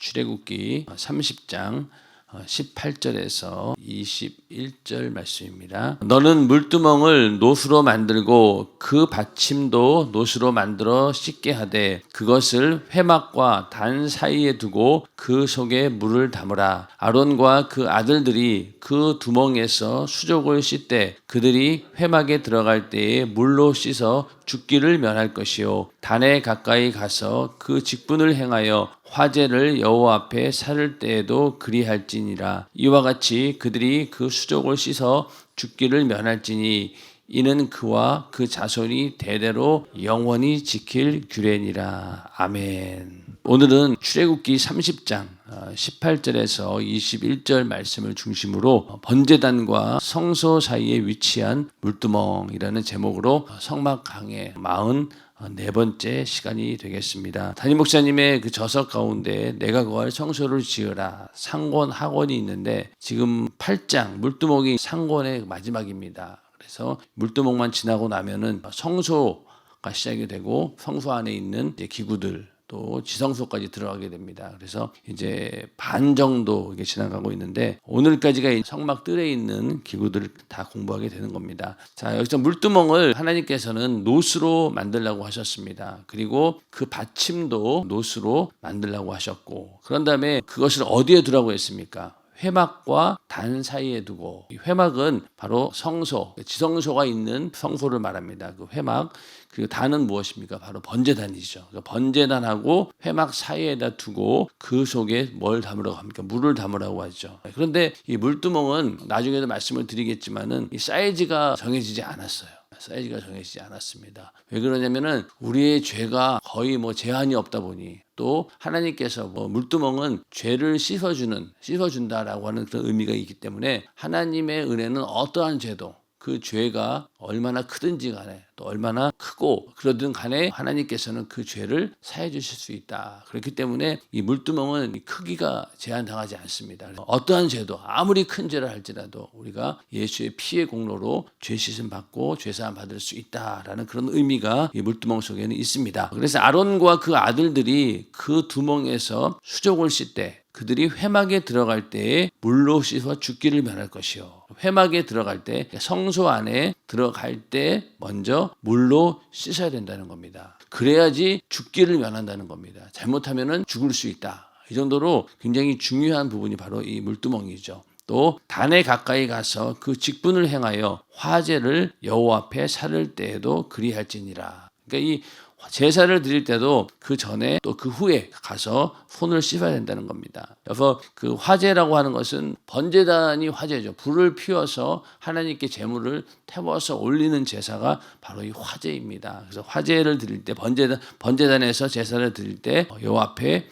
출애굽기 30장 18절에서 21절 말씀입니다. 너는 물두멍을 노수로 만들고 그 받침도 노수로 만들어 씻게 하되 그것을 회막과 단 사이에 두고 그 속에 물을 담으라. 아론과 그 아들들이 그 두멍에서 수족을 씻되 그들이 회막에 들어갈 때에 물로 씻어 죽기를 면할 것이요 단에 가까이 가서 그 직분을 행하여 화제를 여호와 앞에 살을 때에도 그리할지니라. 이와 같이 그들이 그 수족을 씻어 죽기를 면할지니 이는 그와 그 자손이 대대로 영원히 지킬 규례니라. 아멘. 오늘은 출애굽기 30장 18절에서 21절 말씀을 중심으로 번제단과 성소 사이에 위치한 물두멍이라는 제목으로 성막 강의 44번째 시간이 되겠습니다. 담임 목사님의 그 저서 가운데 내가 거할 성소를 지으라 상권 하권이 있는데 지금 8장 물두멍이 상권의 마지막입니다. 그래서 물두멍만 지나고 나면은 성소가 시작이 되고 성소 안에 있는 이제 기구들 또 지성소까지 들어가게 됩니다. 그래서 이제 반 정도 이게 지나가고 있는데 오늘까지가 성막 뜰에 있는 기구들을 다 공부하게 되는 겁니다. 자, 여기서 물두멍을 하나님께서는 노수로 만들라고 하셨습니다. 그리고 그 받침도 노수로 만들라고 하셨고 그런 다음에 그것을 어디에 두라고 했습니까? 회막과 단 사이에 두고 이 회막은 바로 성소, 지성소가 있는 성소를 말합니다. 그 회막 그리고 단은 무엇입니까? 바로 번제단이죠. 그러니까 번제단하고 회막 사이에다 두고 그 속에 뭘 담으라고 합니까? 물을 담으라고 하죠. 그런데 이 물두멍은 나중에도 말씀을 드리겠지만은 이 사이즈가 정해지지 않았어요. 사이즈가 정해지지 않았습니다. 왜 그러냐면은 우리의 죄가 거의 제한이 없다 보니 또 하나님께서 물두멍은 죄를 씻어준다라고 하는 그런 의미가 있기 때문에 하나님의 은혜는 어떠한 죄도 그 죄가 얼마나 크든지 간에 또 얼마나 크고 그러든 간에 하나님께서는 그 죄를 사해 주실 수 있다. 그렇기 때문에 이 물두멍은 크기가 제한당하지 않습니다. 어떠한 죄도 아무리 큰 죄를 할지라도 우리가 예수의 피의 공로로 죄 씻음 받고 죄 사함 받을 수 있다라는 그런 의미가 이 물두멍 속에는 있습니다. 그래서 아론과 그 아들들이 그 두멍에서 수족을 씻되 그들이 회막에 들어갈 때에 물로 씻어 죽기를 면할 것이요. 회막에 들어갈 때 성소 안에 들어갈 때 먼저 물로 씻어야 된다는 겁니다. 그래야지 죽기를 면한다는 겁니다. 잘못하면은 죽을 수 있다. 이 정도로 굉장히 중요한 부분이 바로 이 물두멍이죠. 또 단에 가까이 가서 그 직분을 행하여 화제를 여호와 앞에 살을 때에도 그리할지니라. 그러니까 이 제사를 드릴 때도 그 전에 또 그 후에 가서 손을 씻어야 된다는 겁니다. 그래서 그 화제라고 하는 것은 번제단이 화제죠. 불을 피워서 하나님께 제물을 태워서 올리는 제사가 바로 이 화제입니다. 그래서 화제를 드릴 때 번제단에서 제사를 드릴 때 여호와 앞에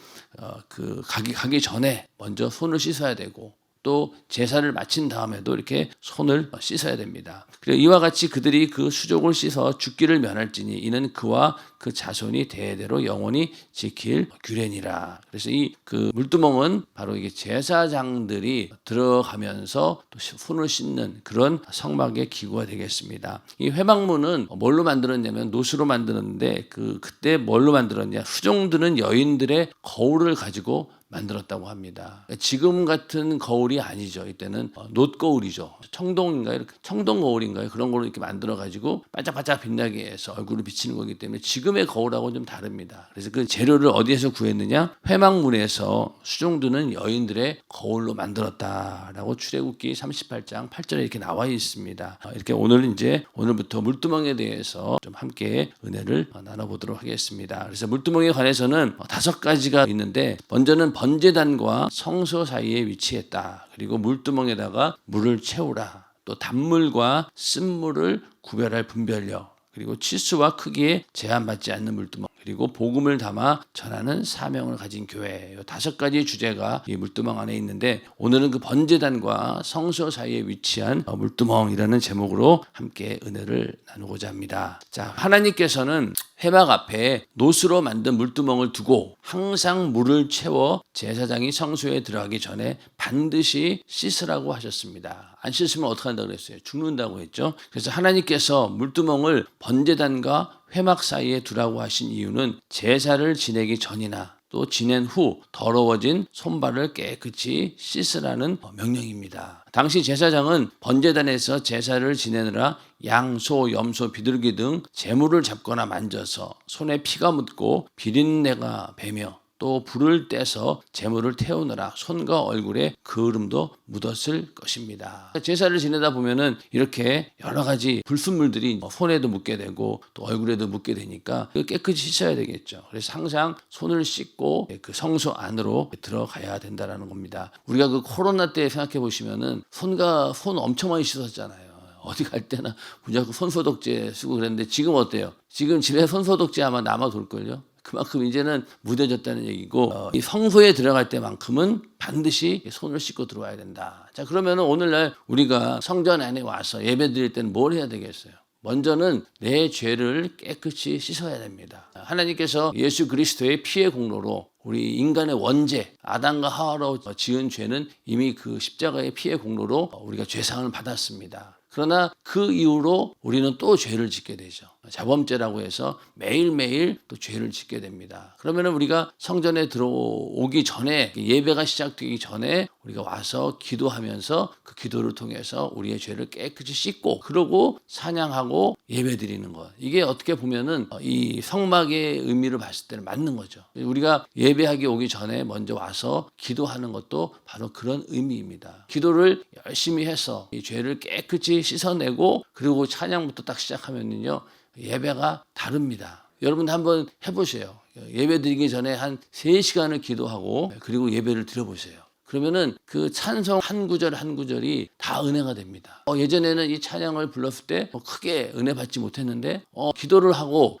가기 전에 먼저 손을 씻어야 되고 또 제사를 마친 다음에도 이렇게 손을 씻어야 됩니다. 그리고 이와 같이 그들이 그 수족을 씻어 죽기를 면할지니 이는 그와 그 자손이 대대로 영원히 지킬 규례니라. 그래서 이 그 물두멍은 바로 이게 제사장들이 들어가면서 또 손을 씻는 그런 성막의 기구가 되겠습니다. 이 회막문은 뭘로 만들었냐면 노수로 만들었는데 그때 뭘로 만들었냐? 수종드는 여인들의 거울을 가지고 만들었다고 합니다. 지금 같은 거울이 아니죠. 이때는 놋거울이죠. 청동인가요? 청동 거울인가요? 그런 걸로 이렇게 만들어 가지고 반짝반짝 빛나게 해서 얼굴을 비치는 거기 때문에 지금의 거울하고는 좀 다릅니다. 그래서 그 재료를 어디에서 구했느냐? 회막문에서 수종드는 여인들의 거울로 만들었다라고 출애굽기 38장 8절에 이렇게 나와 있습니다. 이렇게 오늘부터 물두멍에 대해서 좀 함께 은혜를 나눠보도록 하겠습니다. 그래서 물두멍에 관해서는 5가지가 있는데 먼저는 번제단과 성소 사이에 위치했다. 그리고 물두멍에다가 물을 채우라. 또 단물과 쓴물을 구별할 분별력. 그리고 치수와 크기에 제한받지 않는 물두멍. 그리고 복음을 담아 전하는 사명을 가진 교회. 이 5가지 주제가 이 물두멍 안에 있는데 오늘은 그 번제단과 성소 사이에 위치한 물두멍이라는 제목으로 함께 은혜를 나누고자 합니다. 자, 하나님께서는 회막 앞에 노수로 만든 물두멍을 두고 항상 물을 채워 제사장이 성소에 들어가기 전에 반드시 씻으라고 하셨습니다. 안 씻으면 어떻게 한다고 그랬어요? 죽는다고 했죠. 그래서 하나님께서 물두멍을 번제단과 회막 사이에 두라고 하신 이유는 제사를 지내기 전이나 또 지낸 후 더러워진 손발을 깨끗이 씻으라는 명령입니다. 당시 제사장은 번제단에서 제사를 지내느라 양, 소, 염소, 비둘기 등 제물을 잡거나 만져서 손에 피가 묻고 비린내가 배며 또 불을 떼서 제물을 태우느라 손과 얼굴에 거름도 묻었을 것입니다. 제사를 지내다 보면은 이렇게 여러 가지 불순물들이 손에도 묻게 되고 또 얼굴에도 묻게 되니까 깨끗이 씻어야 되겠죠. 그래서 항상 손을 씻고 그 성소 안으로 들어가야 된다라는 겁니다. 우리가 그 코로나 때 생각해 보시면은 손 엄청 많이 씻었잖아요. 어디 갈 때나 무조건 손소독제 쓰고 그랬는데 지금 어때요? 지금 집에 손소독제 아마 남아 돌걸요? 그만큼 이제는 무뎌졌다는 얘기고 이 성소에 들어갈 때만큼은 반드시 손을 씻고 들어와야 된다. 자, 그러면 오늘날 우리가 성전 안에 와서 예배 드릴 때는 뭘 해야 되겠어요? 먼저는 내 죄를 깨끗이 씻어야 됩니다. 하나님께서 예수 그리스도의 피의 공로로 우리 인간의 원죄, 아담과 하와로 지은 죄는 이미 그 십자가의 피의 공로로 우리가 죄상을 받았습니다. 그러나 그 이후로 우리는 또 죄를 짓게 되죠. 자범죄라고 해서 매일매일 또 죄를 짓게 됩니다. 그러면 우리가 성전에 들어오기 전에, 예배가 시작되기 전에 우리가 와서 기도하면서 그 기도를 통해서 우리의 죄를 깨끗이 씻고 그러고 찬양하고 예배 드리는 것. 이게 어떻게 보면은 이 성막의 의미를 봤을 때는 맞는 거죠. 우리가 예배하기 오기 전에 먼저 와서 기도하는 것도 바로 그런 의미입니다. 기도를 열심히 해서 이 죄를 깨끗이 씻어내고 그리고 찬양부터 딱 시작하면요. 예배가 다릅니다. 여러분 한번 해보세요. 예배 드리기 전에 한 3시간을 기도하고 그리고 예배를 드려보세요. 그러면은 그 찬송 한 구절 한 구절이 다 은혜가 됩니다. 예전에는 이 찬양을 불렀을 때 크게 은혜 받지 못했는데 기도를 하고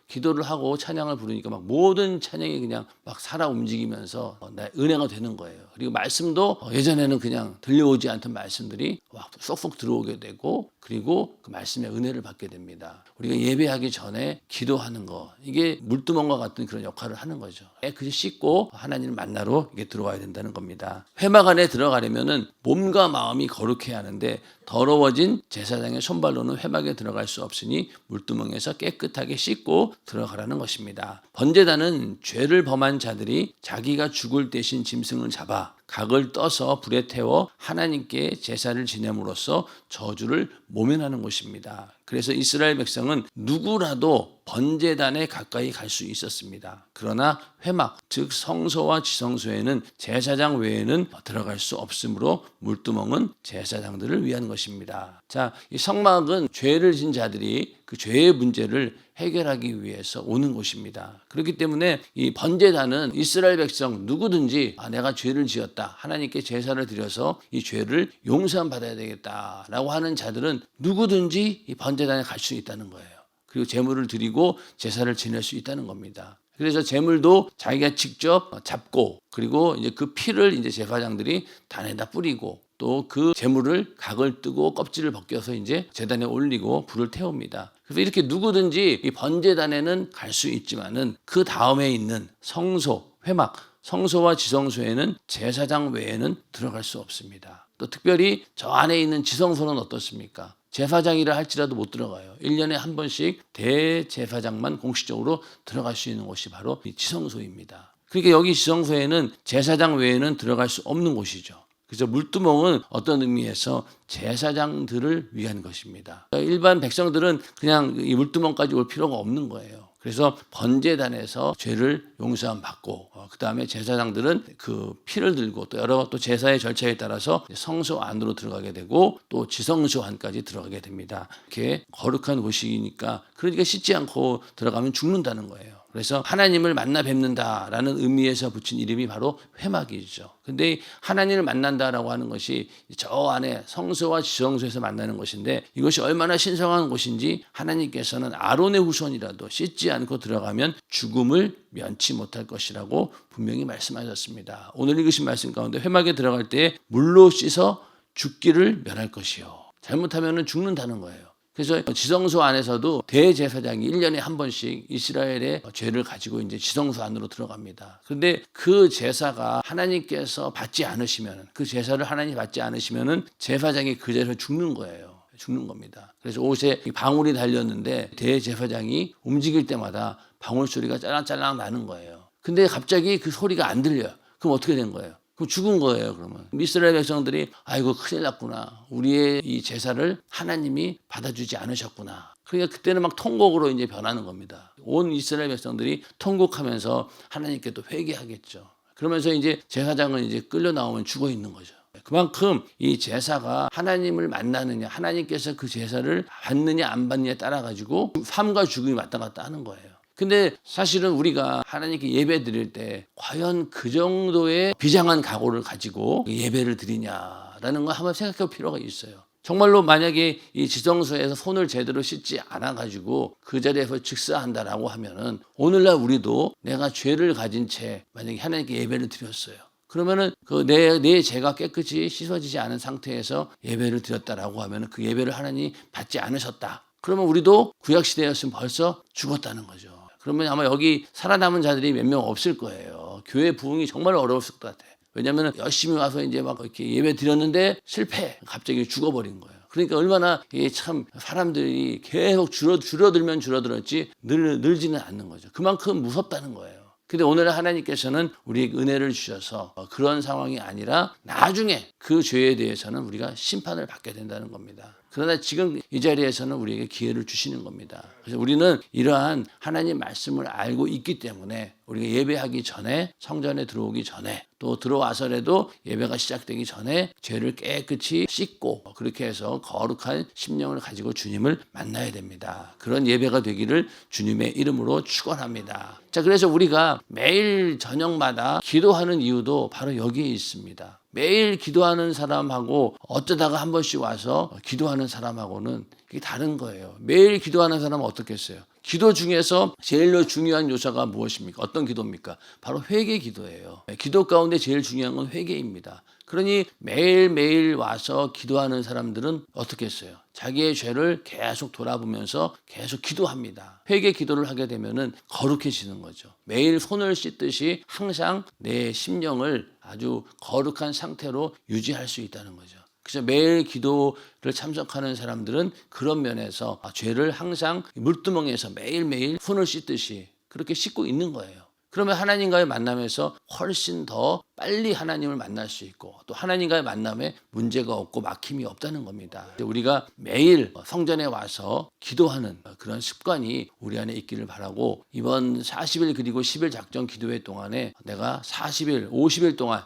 찬양을 부르니까 막 모든 찬양이 그냥 막 살아 움직이면서 은혜가 되는 거예요. 그리고 말씀도 예전에는 그냥 들려오지 않던 말씀들이 막 쏙쏙 들어오게 되고 그리고 그 말씀의 은혜를 받게 됩니다. 우리가 예배하기 전에 기도하는 거 이게 물두멍과 같은 그런 역할을 하는 거죠. 깨끗이 씻고 하나님을 만나러 이게 들어와야 된다는 겁니다. 회막 안에 들어가려면은 몸과 마음이 거룩해야 하는데 더러워진 제사장의 손발로는 회막에 들어갈 수 없으니 물두멍에서 깨끗하게 씻고 들어가라는 것입니다. 번제단은 죄를 범한 자들이 자기가 죽을 대신 짐승을 잡아 각을 떠서 불에 태워 하나님께 제사를 지냄으로써 저주를 모면하는 것입니다. 그래서 이스라엘 백성은 누구라도 번제단에 가까이 갈 수 있었습니다. 그러나 회막, 즉 성소와 지성소에는 제사장 외에는 들어갈 수 없으므로 물두멍은 제사장들을 위한 것입니다. 자, 이 성막은 죄를 진 자들이 그 죄의 문제를 해결하기 위해서 오는 곳입니다. 그렇기 때문에 이 번제단은 이스라엘 백성 누구든지 내가 죄를 지었다. 하나님께 제사를 드려서 이 죄를 용서함 받아야 되겠다라고 하는 자들은 누구든지 이 번제단에 갈 수 있다는 거예요. 그리고 제물을 드리고 제사를 지낼 수 있다는 겁니다. 그래서 제물도 자기가 직접 잡고 그리고 이제 그 피를 이제 제사장들이 단에다 뿌리고 또 그 제물을 각을 뜨고 껍질을 벗겨서 이제 제단에 올리고 불을 태웁니다. 그래서 이렇게 누구든지 이 번제단에는 갈 수 있지만은 그 다음에 있는 성소, 회막, 성소와 지성소에는 제사장 외에는 들어갈 수 없습니다. 또 특별히 저 안에 있는 지성소는 어떻습니까? 제사장이라 할지라도 못 들어가요. 1년에 한 번씩 대제사장만 공식적으로 들어갈 수 있는 곳이 바로 이 지성소입니다. 그러니까 여기 지성소에는 제사장 외에는 들어갈 수 없는 곳이죠. 그래서 물두멍은 어떤 의미에서 제사장들을 위한 것입니다. 일반 백성들은 그냥 이 물두멍까지 올 필요가 없는 거예요. 그래서 번제단에서 죄를 용서함 받고 그 다음에 제사장들은 그 피를 들고 또 여러 또 제사의 절차에 따라서 성소 안으로 들어가게 되고 또 지성소 안까지 들어가게 됩니다. 이렇게 거룩한 곳이니까 그러니까 씻지 않고 들어가면 죽는다는 거예요. 그래서 하나님을 만나 뵙는다라는 의미에서 붙인 이름이 바로 회막이죠. 근데 하나님을 만난다라고 하는 것이 저 안에 성소와 지성소에서 만나는 것인데 이것이 얼마나 신성한 곳인지 하나님께서는 아론의 후손이라도 씻지 않고 들어가면 죽음을 면치 못할 것이라고 분명히 말씀하셨습니다. 오늘 읽으신 말씀 가운데 회막에 들어갈 때 물로 씻어 죽기를 면할 것이요. 잘못하면 죽는다는 거예요. 그래서 지성소 안에서도 대제사장이 1년에 한 번씩 이스라엘의 죄를 가지고 이제 지성소 안으로 들어갑니다. 그런데 그 제사가 하나님께서 받지 않으시면 그 제사를 하나님이 받지 않으시면은 제사장이 그 자리에서 죽는 거예요. 죽는 겁니다. 그래서 옷에 방울이 달렸는데 대제사장이 움직일 때마다 방울 소리가 짤랑짤랑 나는 거예요. 근데 갑자기 그 소리가 안 들려요. 그럼 어떻게 된 거예요? 그럼 죽은 거예요, 그러면. 이스라엘 백성들이 아이고 큰일 났구나. 우리의 이 제사를 하나님이 받아주지 않으셨구나. 그러니까 그때는 막 통곡으로 이제 변하는 겁니다. 온 이스라엘 백성들이 통곡하면서 하나님께 또 회개하겠죠. 그러면서 이제 제사장은 이제 끌려 나오면 죽어 있는 거죠. 그만큼 이 제사가 하나님을 만나느냐, 하나님께서 그 제사를 받느냐 안 받느냐에 따라 가지고 삶과 죽음이 왔다 갔다 하는 거예요. 근데 사실은 우리가 하나님께 예배 드릴 때 과연 그 정도의 비장한 각오를 가지고 예배를 드리냐라는 걸 한번 생각해 볼 필요가 있어요. 정말로 만약에 이 지성소에서 손을 제대로 씻지 않아 가지고 그 자리에서 즉사한다라고 하면은 오늘날 우리도 내가 죄를 가진 채 만약에 하나님께 예배를 드렸어요. 그러면은 내 죄가 깨끗이 씻어지지 않은 상태에서 예배를 드렸다라고 하면은 그 예배를 하나님이 받지 않으셨다. 그러면 우리도 구약 시대였으면 벌써 죽었다는 거죠. 그러면 아마 여기 살아남은 자들이 몇 명 없을 거예요. 교회 부흥이 정말 어려웠을 것 같아요. 왜냐하면 열심히 와서 이제 막 이렇게 예배 드렸는데 실패, 갑자기 죽어버린 거예요. 그러니까 얼마나 참 사람들이 계속 줄어들면 줄어들었지 늘지는 않는 거죠. 그만큼 무섭다는 거예요. 근데 오늘 하나님께서는 우리에게 은혜를 주셔서 그런 상황이 아니라 나중에 그 죄에 대해서는 우리가 심판을 받게 된다는 겁니다. 그러나 지금 이 자리에서는 우리에게 기회를 주시는 겁니다. 그래서 우리는 이러한 하나님 말씀을 알고 있기 때문에 우리가 예배하기 전에 성전에 들어오기 전에 또 들어와서라도 예배가 시작되기 전에 죄를 깨끗이 씻고 그렇게 해서 거룩한 심령을 가지고 주님을 만나야 됩니다. 그런 예배가 되기를 주님의 이름으로 축원합니다. 자, 그래서 우리가 매일 저녁마다 기도하는 이유도 바로 여기에 있습니다. 매일 기도하는 사람하고 어쩌다가 한 번씩 와서 기도하는 사람하고는 이게 다른 거예요. 매일 기도하는 사람은 어떻겠어요? 기도 중에서 제일 중요한 요소가 무엇입니까? 어떤 기도입니까? 바로 회개 기도예요. 기도 가운데 제일 중요한 건 회개입니다. 그러니 매일매일 와서 기도하는 사람들은 어떻게 했어요? 자기의 죄를 계속 돌아보면서 계속 기도합니다. 회개 기도를 하게 되면은 거룩해지는 거죠. 매일 손을 씻듯이 항상 내 심령을 아주 거룩한 상태로 유지할 수 있다는 거죠. 그래서 매일 기도를 참석하는 사람들은 그런 면에서 죄를 항상 물두멍에서 매일매일 손을 씻듯이 그렇게 씻고 있는 거예요. 그러면 하나님과의 만남에서 훨씬 더 빨리 하나님을 만날 수 있고 또 하나님과의 만남에 문제가 없고 막힘이 없다는 겁니다. 우리가 매일 성전에 와서 기도하는 그런 습관이 우리 안에 있기를 바라고 이번 40일 그리고 10일 작전 기도회 동안에 내가 40일, 50일 동안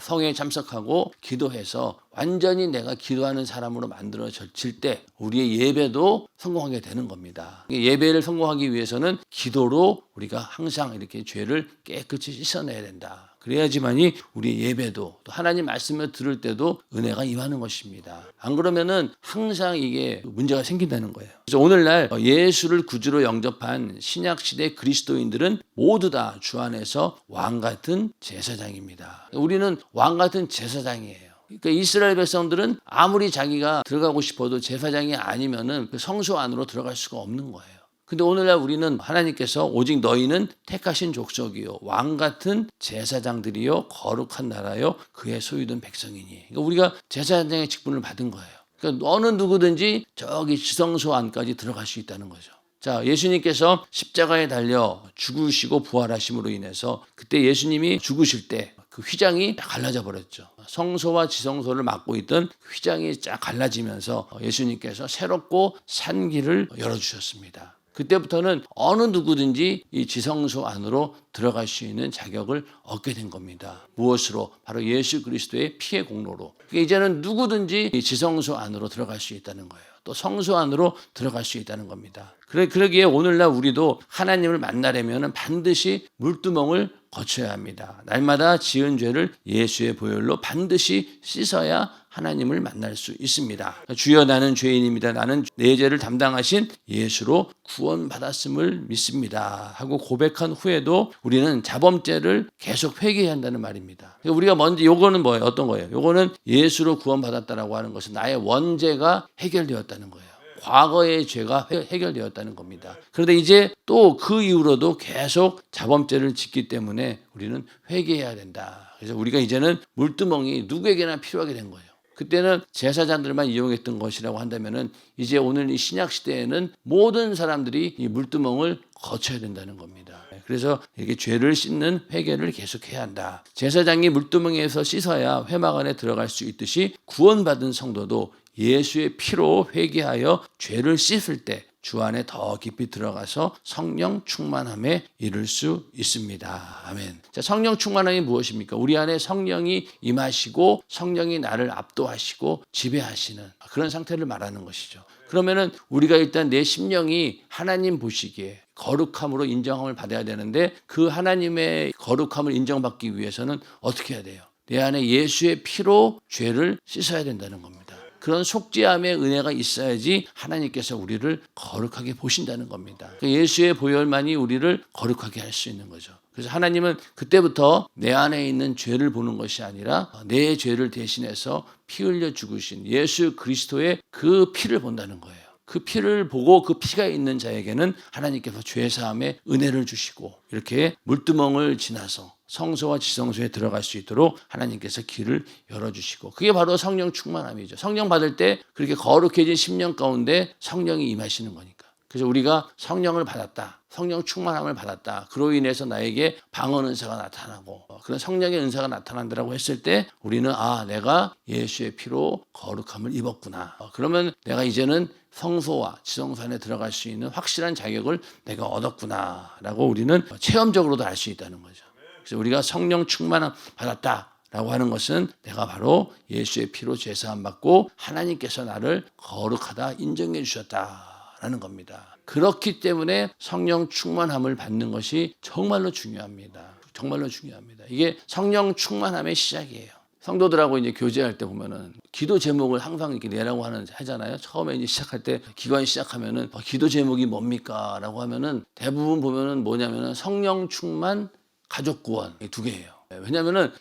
성회에 참석하고 기도해서 완전히 내가 기도하는 사람으로 만들어질 때 우리의 예배도 성공하게 되는 겁니다. 예배를 성공하기 위해서는 기도로 우리가 항상 이렇게 죄를 깨끗이 씻어내야 된다. 그래야지만이 우리 예배도 또 하나님 말씀을 들을 때도 은혜가 임하는 것입니다. 안 그러면은 항상 이게 문제가 생긴다는 거예요. 그래서 오늘날 예수를 구주로 영접한 신약시대 그리스도인들은 모두 다 주 안에서 왕 같은 제사장입니다. 우리는 왕 같은 제사장이에요. 그러니까 이스라엘 백성들은 아무리 자기가 들어가고 싶어도 제사장이 아니면은 그 성소 안으로 들어갈 수가 없는 거예요. 근데 오늘날 우리는 하나님께서 오직 너희는 택하신 족속이요 왕 같은 제사장들이요 거룩한 나라요 그의 소유된 백성이니. 그러니까 우리가 제사장의 직분을 받은 거예요. 그러니까 어느 누구든지 저기 지성소 안까지 들어갈 수 있다는 거죠. 자, 예수님께서 십자가에 달려 죽으시고 부활하심으로 인해서 그때 예수님이 죽으실 때 그 휘장이 갈라져 버렸죠. 성소와 지성소를 맡고 있던 휘장이 쫙 갈라지면서 예수님께서 새롭고 산 길을 열어주셨습니다. 그때부터는 어느 누구든지 이 지성소 안으로 들어갈 수 있는 자격을 얻게 된 겁니다. 무엇으로? 바로 예수 그리스도의 피의 공로로. 그러니까 이제는 누구든지 이 지성소 안으로 들어갈 수 있다는 거예요. 또 성소 안으로 들어갈 수 있다는 겁니다. 그러기에 오늘날 우리도 하나님을 만나려면 반드시 물두멍을 거쳐야 합니다. 날마다 지은 죄를 예수의 보혈로 반드시 씻어야 하나님을 만날 수 있습니다. 주여 나는 죄인입니다. 나는 내 죄를 담당하신 예수로 구원받았음을 믿습니다. 하고 고백한 후에도 우리는 자범죄를 계속 회개해야 한다는 말입니다. 우리가 먼저 요거는 뭐예요? 어떤 거예요? 요거는 예수로 구원받았다라고 하는 것은 나의 원죄가 해결되었다는 거예요. 과거의 죄가 해결되었다는 겁니다. 그런데 이제 또 그 이후로도 계속 자범죄를 짓기 때문에 우리는 회개해야 된다. 그래서 우리가 이제는 물두멍이 누구에게나 필요하게 된 거예요. 그때는 제사장들만 이용했던 것이라고 한다면은 이제 오늘 이 신약 시대에는 모든 사람들이 이 물두멍을 거쳐야 된다는 겁니다. 그래서 이렇게 죄를 씻는 회개를 계속해야 한다. 제사장이 물두멍에서 씻어야 회막 안에 들어갈 수 있듯이 구원받은 성도도 예수의 피로 회개하여 죄를 씻을 때 주 안에 더 깊이 들어가서 성령 충만함에 이를 수 있습니다. 아멘. 자, 성령 충만함이 무엇입니까? 우리 안에 성령이 임하시고 성령이 나를 압도하시고 지배하시는 그런 상태를 말하는 것이죠. 그러면은 우리가 일단 내 심령이 하나님 보시기에 거룩함으로 인정함을 받아야 되는데 그 하나님의 거룩함을 인정받기 위해서는 어떻게 해야 돼요? 내 안에 예수의 피로 죄를 씻어야 된다는 겁니다. 그런 속죄함의 은혜가 있어야지 하나님께서 우리를 거룩하게 보신다는 겁니다. 예수의 보혈만이 우리를 거룩하게 할 수 있는 거죠. 그래서 하나님은 그때부터 내 안에 있는 죄를 보는 것이 아니라 내 죄를 대신해서 피 흘려 죽으신 예수 그리스도의 그 피를 본다는 거예요. 그 피를 보고 그 피가 있는 자에게는 하나님께서 죄사함의 은혜를 주시고 이렇게 물두멍을 지나서 성소와 지성소에 들어갈 수 있도록 하나님께서 길을 열어주시고 그게 바로 성령 충만함이죠. 성령 받을 때 그렇게 거룩해진 심령 가운데 성령이 임하시는 거니까. 그래서 우리가 성령을 받았다. 성령 충만함을 받았다. 그로 인해서 나에게 방언 은사가 나타나고 그런 성령의 은사가 나타난다라고 했을 때 우리는 내가 예수의 피로 거룩함을 입었구나. 그러면 내가 이제는 성소와 지성소 안에 들어갈 수 있는 확실한 자격을 내가 얻었구나라고 우리는 체험적으로도 알 수 있다는 거죠. 그래서 우리가 성령 충만함 받았다라고 하는 것은 내가 바로 예수의 피로 죄사함 받고 하나님께서 나를 거룩하다 인정해 주셨다라는 겁니다. 그렇기 때문에 성령 충만함을 받는 것이 정말로 중요합니다. 정말로 중요합니다. 이게 성령 충만함의 시작이에요. 성도들하고 이제 교제할 때 보면은 기도 제목을 항상 이렇게 내라고 하잖아요. 처음에 이제 시작할 때 기관 시작하면은 기도 제목이 뭡니까? 라고 하면은 대부분 보면은 뭐냐면은 성령 충만 가족 구원 이 두 개예요. 왜냐하면은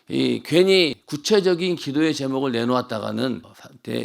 괜히 구체적인 기도의 제목을 내놓았다가는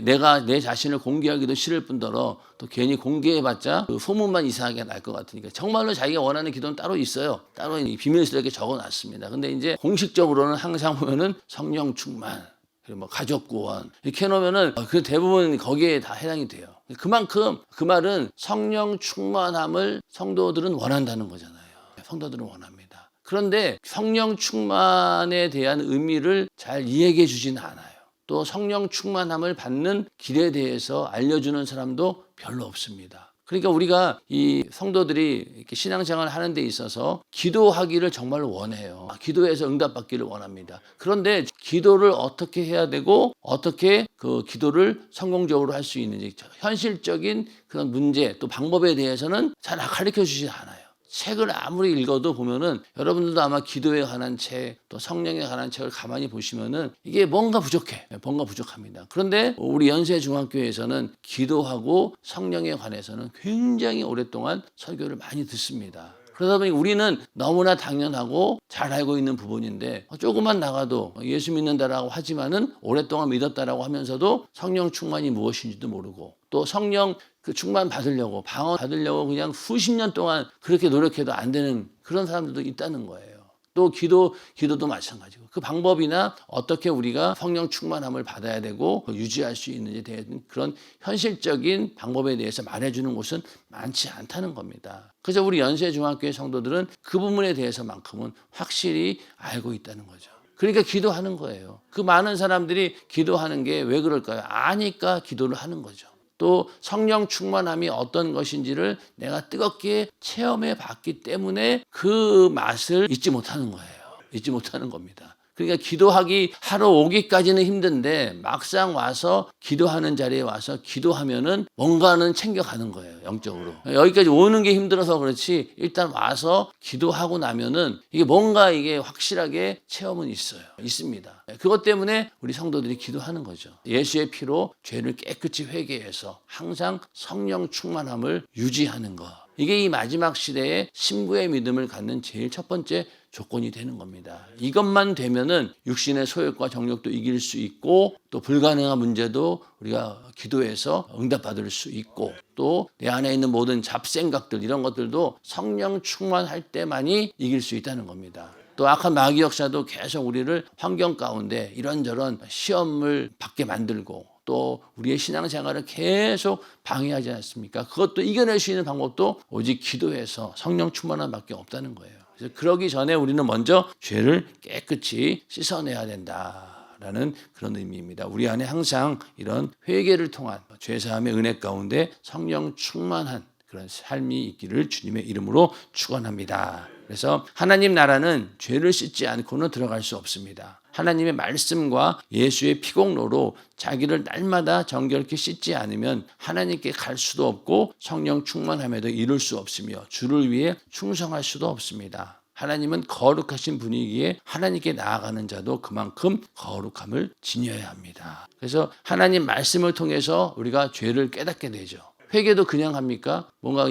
내가 내 자신을 공개하기도 싫을 뿐더러 또 괜히 공개해봤자 그 소문만 이상하게 날 것 같으니까 정말로 자기가 원하는 기도는 따로 있어요. 따로 비밀스럽게 적어놨습니다. 근데 이제 공식적으로는 항상 보면은 성령 충만 그리고 뭐 가족 구원 이렇게 해놓으면은 그 대부분 거기에 다 해당이 돼요. 그만큼 그 말은 성령 충만함을 성도들은 원한다는 거잖아요. 성도들은 원합니다. 그런데 성령 충만에 대한 의미를 잘 이해해 주지는 않아요. 또 성령 충만함을 받는 길에 대해서 알려주는 사람도 별로 없습니다. 그러니까 우리가 이 성도들이 이렇게 신앙생활을 하는 데 있어서 기도하기를 정말 원해요. 기도해서 응답받기를 원합니다. 그런데 기도를 어떻게 해야 되고 어떻게 그 기도를 성공적으로 할 수 있는지 현실적인 그런 문제 또 방법에 대해서는 잘 가르쳐 주지 않아요. 책을 아무리 읽어도 보면은 여러분들도 아마 기도에 관한 책, 또 성령에 관한 책을 가만히 보시면은 이게 뭔가 부족해. 뭔가 부족합니다. 그런데 우리 연세중학교에서는 기도하고 성령에 관해서는 굉장히 오랫동안 설교를 많이 듣습니다. 그러다 보니 우리는 너무나 당연하고 잘 알고 있는 부분인데 조금만 나가도 예수 믿는다라고 하지만은 오랫동안 믿었다라고 하면서도 성령 충만이 무엇인지도 모르고 또 성령 그 충만 받으려고 방언 받으려고 그냥 수십 년 동안 그렇게 노력해도 안 되는 그런 사람들도 있다는 거예요. 또 기도도 마찬가지고 그 방법이나 어떻게 우리가 성령 충만함을 받아야 되고 유지할 수 있는지에 대한 그런 현실적인 방법에 대해서 말해주는 곳은 많지 않다는 겁니다. 그래서 우리 연세중학교의 성도들은 그 부분에 대해서만큼은 확실히 알고 있다는 거죠. 그러니까 기도하는 거예요. 그 많은 사람들이 기도하는 게 왜 그럴까요? 아니까 기도를 하는 거죠. 또 성령 충만함이 어떤 것인지를 내가 뜨겁게 체험해 봤기 때문에 그 맛을 잊지 못하는 거예요. 잊지 못하는 겁니다. 그러니까 기도하기 하러 오기까지는 힘든데 막상 와서 기도하는 자리에 와서 기도하면은 뭔가는 챙겨가는 거예요. 영적으로. 여기까지 오는 게 힘들어서 그렇지 일단 와서 기도하고 나면은 이게 뭔가 이게 확실하게 체험은 있습니다. 그것 때문에 우리 성도들이 기도하는 거죠. 예수의 피로 죄를 깨끗이 회개해서 항상 성령 충만함을 유지하는 것. 이게 이 마지막 시대에 신부의 믿음을 갖는 제일 첫 번째 조건이 되는 겁니다. 이것만 되면은 육신의 소욕과 정욕도 이길 수 있고 또 불가능한 문제도 우리가 기도해서 응답받을 수 있고 또 내 안에 있는 모든 잡생각들 이런 것들도 성령 충만할 때만이 이길 수 있다는 겁니다. 또 악한 마귀 역사도 계속 우리를 환경 가운데 이런저런 시험을 받게 만들고 또 우리의 신앙생활을 계속 방해하지 않습니까? 그것도 이겨낼 수 있는 방법도 오직 기도해서 성령 충만함 밖에 없다는 거예요. 그래서 그러기 전에 우리는 먼저 죄를 깨끗이 씻어내야 된다라는 그런 의미입니다. 우리 안에 항상 이런 회개를 통한 죄사함의 은혜 가운데 성령 충만한 그런 삶이 있기를 주님의 이름으로 축원합니다. 그래서 하나님 나라는 죄를 씻지 않고는 들어갈 수 없습니다. 하나님의 말씀과 예수의 피공로로 자기를 날마다 정결케 씻지 않으면 하나님께 갈 수도 없고 성령 충만함에도 이룰 수 없으며 주를 위해 충성할 수도 없습니다. 하나님은 거룩하신 분위기에 하나님께 나아가는 자도 그만큼 거룩함을 지녀야 합니다. 그래서 하나님 말씀을 통해서 우리가 죄를 깨닫게 되죠. 회개도 그냥 합니까? 뭔가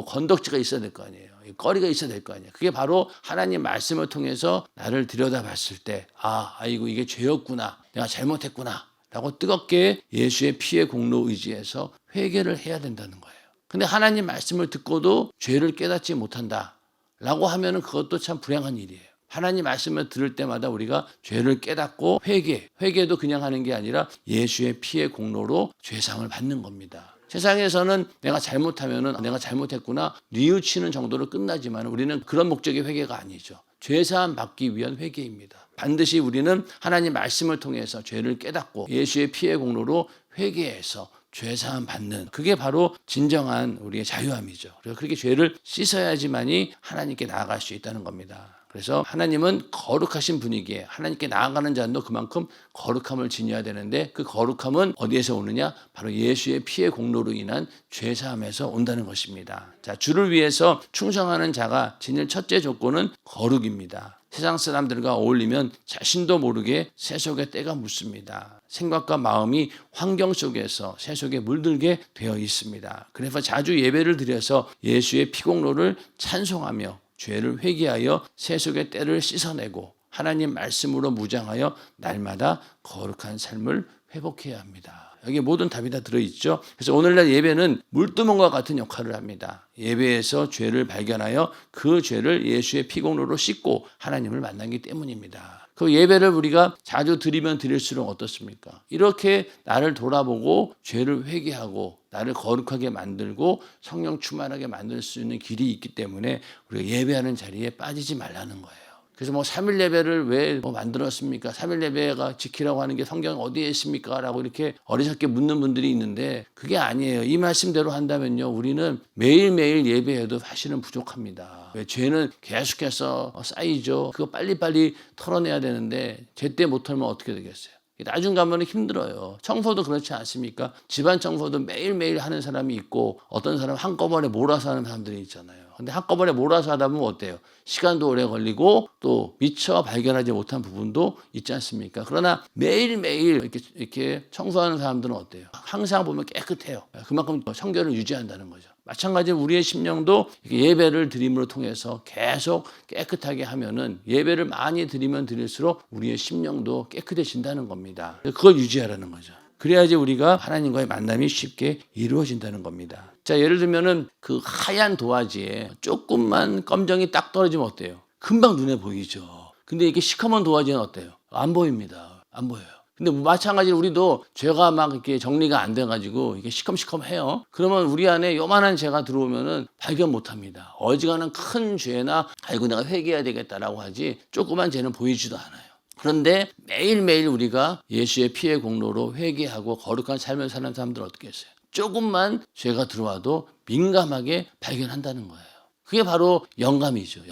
건덕지가 있어야 될 거 아니에요. 거리가 있어야 될 거 아니에요. 그게 바로 하나님 말씀을 통해서 나를 들여다봤을 때 아이고 이게 죄였구나. 내가 잘못했구나. 라고 뜨겁게 예수의 피의 공로 의지해서 회개를 해야 된다는 거예요. 근데 하나님 말씀을 듣고도 죄를 깨닫지 못한다. 라고 하면은 그것도 참 불행한 일이에요. 하나님 말씀을 들을 때마다 우리가 죄를 깨닫고 회개도 그냥 하는 게 아니라 예수의 피의 공로로 죄상을 받는 겁니다. 세상에서는 내가 잘못하면은 내가 잘못했구나 뉘우치는 정도로 끝나지만 우리는 그런 목적의 회개가 아니죠. 죄사함 받기 위한 회개입니다. 반드시 우리는 하나님 말씀을 통해서 죄를 깨닫고 예수의 피의 공로로 회개해서 죄사함 받는 그게 바로 진정한 우리의 자유함이죠. 그래서 그렇게 죄를 씻어야지만이 하나님께 나아갈 수 있다는 겁니다. 그래서 하나님은 거룩하신 분위기에 하나님께 나아가는 자도 그만큼 거룩함을 지녀야 되는데 그 거룩함은 어디에서 오느냐? 바로 예수의 피의 공로로 인한 죄사함에서 온다는 것입니다. 자, 주를 위해서 충성하는 자가 지닐 첫째 조건은 거룩입니다. 세상 사람들과 어울리면 자신도 모르게 세속의 때가 묻습니다. 생각과 마음이 환경 속에서 세속에 물들게 되어 있습니다. 그래서 자주 예배를 드려서 예수의 피공로를 찬송하며 죄를 회개하여 세속의 때를 씻어내고 하나님 말씀으로 무장하여 날마다 거룩한 삶을 회복해야 합니다. 여기 모든 답이 다 들어있죠. 그래서 오늘날 예배는 물두멍과 같은 역할을 합니다. 예배에서 죄를 발견하여 그 죄를 예수의 피공로로 씻고 하나님을 만나기 때문입니다. 그 예배를 우리가 자주 드리면 드릴수록 어떻습니까? 이렇게 나를 돌아보고 죄를 회개하고 나를 거룩하게 만들고 성령 충만하게 만들 수 있는 길이 있기 때문에 우리가 예배하는 자리에 빠지지 말라는 거예요. 그래서 3일 예배를 왜 만들었습니까? 3일 예배가 지키라고 하는 게 성경 어디에 있습니까? 라고 이렇게 어리석게 묻는 분들이 있는데 그게 아니에요. 이 말씀대로 한다면요. 우리는 매일매일 예배해도 사실은 부족합니다. 왜? 죄는 계속해서 쌓이죠. 그거 빨리빨리 털어내야 되는데 제때 못 털면 어떻게 되겠어요? 나중 가면 힘들어요. 청소도 그렇지 않습니까? 집안 청소도 매일매일 하는 사람이 있고 어떤 사람은 한꺼번에 몰아서 하는 사람들이 있잖아요. 근데 한꺼번에 몰아서 하다 보면 어때요? 시간도 오래 걸리고 또 미처 발견하지 못한 부분도 있지 않습니까? 그러나 매일매일 이렇게 청소하는 사람들은 어때요? 항상 보면 깨끗해요. 그만큼 성결을 유지한다는 거죠. 마찬가지로 우리의 심령도 예배를 드림으로 통해서 계속 깨끗하게 하면은 예배를 많이 드리면 드릴수록 우리의 심령도 깨끗해진다는 겁니다. 그걸 유지하라는 거죠. 그래야지 우리가 하나님과의 만남이 쉽게 이루어진다는 겁니다. 자, 예를 들면은 그 하얀 도화지에 조금만 검정이 딱 떨어지면 어때요? 금방 눈에 보이죠. 근데 이게 시커먼 도화지는 어때요? 안 보입니다. 안 보여요. 근데 마찬가지로 우리도 죄가 막 이렇게 정리가 안 돼가지고 이게 시커멓시커해요. 그러면 우리 안에 요만한 죄가 들어오면은 발견 못 합니다. 어지간한 큰 죄나 아이고 내가 회개해야 되겠다라고 하지 조그만 죄는 보이지도 않아요. 그런데 매일매일 우리가 예수의 피의 공로로 회개하고 거룩한 삶을 사는 사람들은 어떻게 했어요? 조금만 죄가 들어와도 민감하게 발견한다는 거예요. 그게 바로 영감이죠.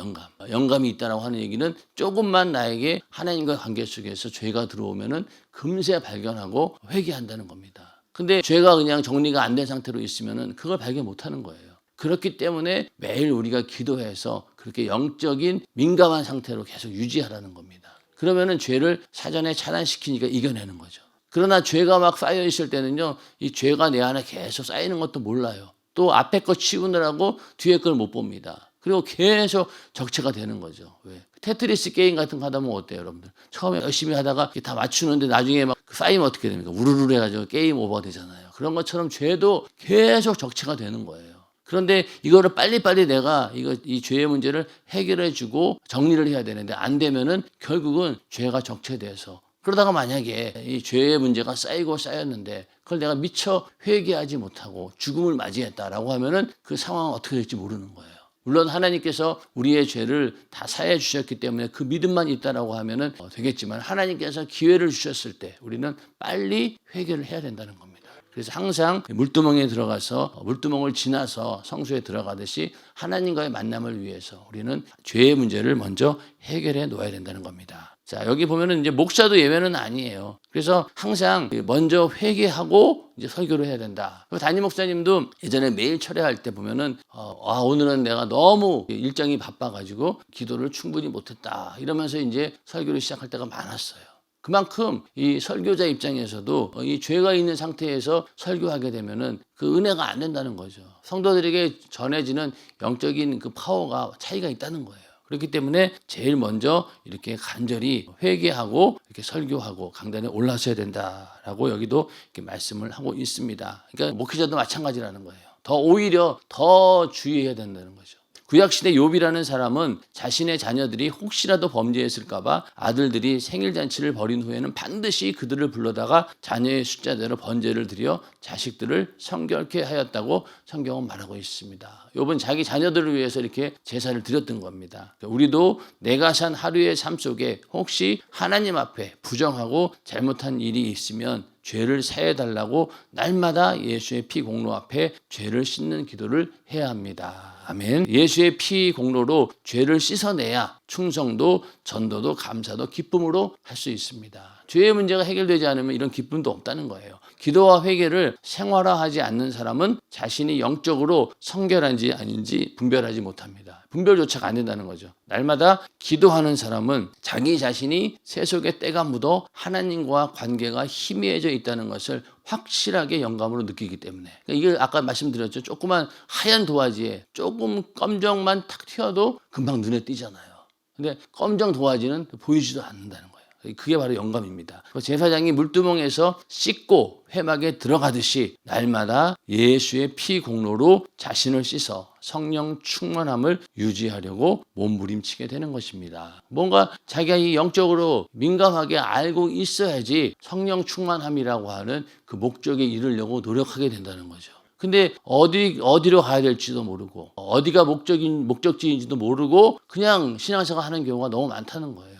영감이 있다라고 하는 얘기는 조금만 나에게 하나님과 관계 속에서 죄가 들어오면은 금세 발견하고 회개한다는 겁니다. 근데 죄가 그냥 정리가 안 된 상태로 있으면은 그걸 발견 못 하는 거예요. 그렇기 때문에 매일 우리가 기도해서 그렇게 영적인 민감한 상태로 계속 유지하라는 겁니다. 그러면은 죄를 사전에 차단시키니까 이겨내는 거죠. 그러나 죄가 막 쌓여 있을 때는요, 이 죄가 내 안에 계속 쌓이는 것도 몰라요. 또 앞에 거 치우느라고 뒤에 걸 못 봅니다. 그리고 계속 적체가 되는 거죠. 왜? 테트리스 게임 같은 거 하다 보면 어때요, 여러분들? 처음에 열심히 하다가 다 맞추는데 나중에 막 쌓이면 어떻게 됩니까? 우르르 해가지고 게임 오버가 되잖아요. 그런 것처럼 죄도 계속 적체가 되는 거예요. 그런데 이거를 빨리빨리 내가 이 죄의 문제를 해결해주고 정리를 해야 되는데 안 되면은 결국은 죄가 적체돼서 그러다가 만약에 이 죄의 문제가 쌓이고 쌓였는데 그걸 내가 미처 회개하지 못하고 죽음을 맞이했다라고 하면은 그 상황은 어떻게 될지 모르는 거예요. 물론 하나님께서 우리의 죄를 다 사해 주셨기 때문에 그 믿음만 있다라고 하면은 되겠지만 하나님께서 기회를 주셨을 때 우리는 빨리 회개를 해야 된다는 겁니다. 그래서 항상 물두멍에 들어가서 물두멍을 지나서 성소에 들어가듯이 하나님과의 만남을 위해서 우리는 죄의 문제를 먼저 해결해 놓아야 된다는 겁니다. 자, 여기 보면은 이제 목사도 예외는 아니에요. 그래서 항상 먼저 회개하고 이제 설교를 해야 된다. 담임 목사님도 예전에 매일 철회할 때 보면은 오늘은 내가 너무 일정이 바빠가지고 기도를 충분히 못했다 이러면서 이제 설교를 시작할 때가 많았어요. 그만큼 이 설교자 입장에서도 이 죄가 있는 상태에서 설교하게 되면은 그 은혜가 안 된다는 거죠. 성도들에게 전해지는 영적인 그 파워가 차이가 있다는 거예요. 그렇기 때문에 제일 먼저 이렇게 간절히 회개하고 이렇게 설교하고 강단에 올라서야 된다라고 여기도 이렇게 말씀을 하고 있습니다. 그러니까 목회자도 마찬가지라는 거예요. 오히려 더 주의해야 된다는 거죠. 구약시대 욥이라는 사람은 자신의 자녀들이 혹시라도 범죄했을까 봐 아들들이 생일잔치를 벌인 후에는 반드시 그들을 불러다가 자녀의 숫자대로 번제를 드려 자식들을 성결케 하였다고 성경은 말하고 있습니다. 욥은 자기 자녀들을 위해서 이렇게 제사를 드렸던 겁니다. 우리도 내가 산 하루의 삶 속에 혹시 하나님 앞에 부정하고 잘못한 일이 있으면 죄를 사해달라고 날마다 예수의 피 공로 앞에 죄를 씻는 기도를 해야 합니다. 아멘. 예수의 피 공로로 죄를 씻어내야 충성도, 전도도, 감사도 기쁨으로 할 수 있습니다. 죄의 문제가 해결되지 않으면 이런 기쁨도 없다는 거예요. 기도와 회개를 생활화하지 않는 사람은 자신이 영적으로 성결한지 아닌지 분별하지 못합니다. 분별조차가 안 된다는 거죠. 날마다 기도하는 사람은 자기 자신이 세속의 때가 묻어 하나님과 관계가 희미해져 있다는 것을 확실하게 영감으로 느끼기 때문에 이게 아까 말씀드렸죠. 조그만 하얀 도화지에 조금 검정만 탁 튀어도 금방 눈에 띄잖아요. 근데 검정 도화지는 보이지도 않는다는 거예요. 그게 바로 영감입니다. 제사장이 물두멍에서 씻고 회막에 들어가듯이 날마다 예수의 피 공로로 자신을 씻어 성령 충만함을 유지하려고 몸부림치게 되는 것입니다. 뭔가 자기가 이 영적으로 민감하게 알고 있어야지 성령 충만함이라고 하는 그 목적에 이르려고 노력하게 된다는 거죠. 근데 어디로 가야 될지도 모르고 어디가 목적지인지도 모르고 그냥 신앙생활 하는 경우가 너무 많다는 거예요.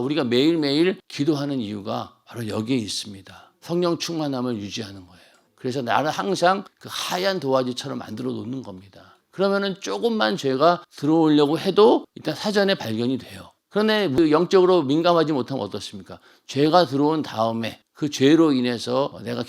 우리가 매일매일 기도하는 이유가 바로 여기에 있습니다. 성령 충만함을 유지하는 거예요. 그래서 나를 항상 그 하얀 도화지처럼 만들어 놓는 겁니다. 그러면은 조금만 죄가 들어오려고 해도 일단 사전에 발견이 돼요. 그런데 영적으로 민감하지 못하면 어떻습니까? 죄가 들어온 다음에 그 죄로 인해서 내가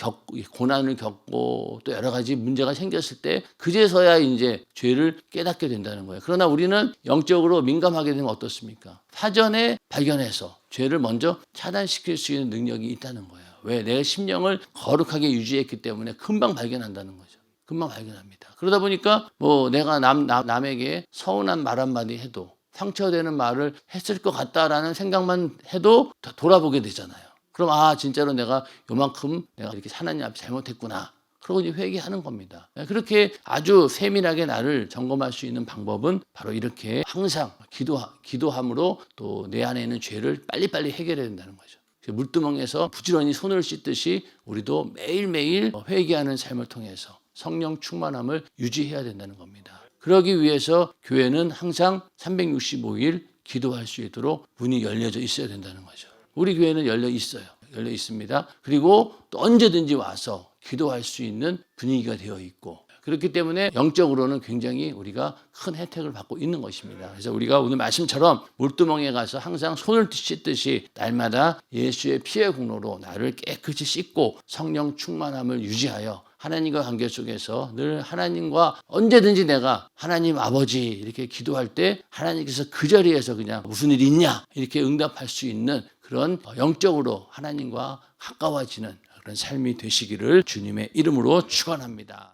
고난을 겪고 또 여러 가지 문제가 생겼을 때 그제서야 이제 죄를 깨닫게 된다는 거예요. 그러나 우리는 영적으로 민감하게 되면 어떻습니까? 사전에 발견해서 죄를 먼저 차단시킬 수 있는 능력이 있다는 거예요. 왜? 내 심령을 거룩하게 유지했기 때문에 금방 발견한다는 거죠. 금방 발견합니다. 그러다 보니까 내가 남에게 서운한 말 한마디 해도 상처되는 말을 했을 것 같다라는 생각만 해도 돌아보게 되잖아요. 그럼 진짜로 내가 요만큼 내가 이렇게 하나님 앞에 잘못했구나. 그러고 이제 회개하는 겁니다. 그렇게 아주 세밀하게 나를 점검할 수 있는 방법은 바로 이렇게 항상 기도함으로 또 내 안에 있는 죄를 빨리빨리 해결해야 된다는 거죠. 물두멍에서 부지런히 손을 씻듯이 우리도 매일매일 회개하는 삶을 통해서 성령 충만함을 유지해야 된다는 겁니다. 그러기 위해서 교회는 항상 365일 기도할 수 있도록 문이 열려져 있어야 된다는 거죠. 우리 교회는 열려 있습니다. 그리고 또 언제든지 와서 기도할 수 있는 분위기가 되어 있고 그렇기 때문에 영적으로는 굉장히 우리가 큰 혜택을 받고 있는 것입니다. 그래서 우리가 오늘 말씀처럼 물두멍에 가서 항상 손을 씻듯이 날마다 예수의 피의 공로로 나를 깨끗이 씻고 성령 충만함을 유지하여 하나님과 관계 속에서 늘 하나님과 언제든지 내가 하나님 아버지 이렇게 기도할 때 하나님께서 그 자리에서 그냥 무슨 일이 있냐 이렇게 응답할 수 있는 그런 영적으로 하나님과 가까워지는 그런 삶이 되시기를 주님의 이름으로 축원합니다.